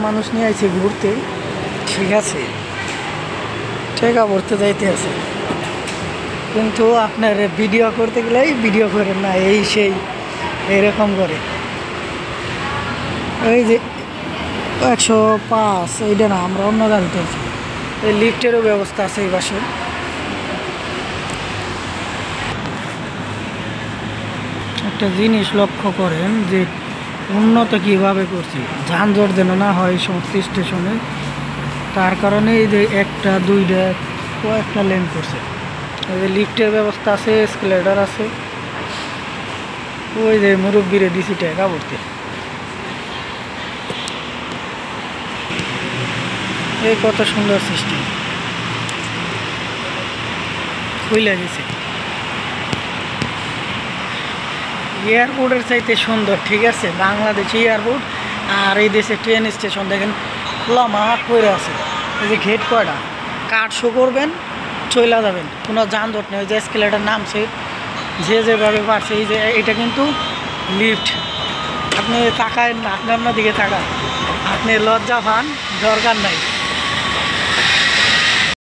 মানুষ নিয়ে আইছে ঘুরতে, ঠিক আছে, টাকা ভরতে যাইতে আছে, কিন্তু আপনার ভিডিও করতে গেলেই ভিডিও করেন না, এই সেই এরকম করে। এই যে 105 এইটা না, আমরা অন্য গাড়িতে আছি। এই লিফটেরও ব্যবস্থা আছে এই পাশে। একটা জিনিস লক্ষ্য করেন যে উন্নত কীভাবে করছি, যানজট যেন না হয় সমস্ত স্টেশনে, তার কারণে এই যে একটা দুইটা কয়েকটা লেন করছে। এই যে লিফটের ব্যবস্থা আছে, এসকেলেটর আছে। ওই যে মুরব্বীরে দিছি টাকা ভরতে। এই কত সুন্দর সিস্টেম খুলে দিছে। এয়ারপোর্টের চাইতে সুন্দর, ঠিক আছে, বাংলাদেশি এয়ারপোর্ট। আর এই দেশে ট্রেন স্টেশন দেখেন খোলা মাঠ পড়ে আছে। এই যে গেট কয়টা, কার্ড শো করবেন, চলে যাবেন, কোনো যানজট নেই। ওই যে এসকেলেটার নামছে, যে যেভাবে পারছে। এই যে এটা কিন্তু লিফট, আপনি তাকায় না, আপনি আপনার দিকে তাকান, আপনি লজ্জা পান, দরকার নাই।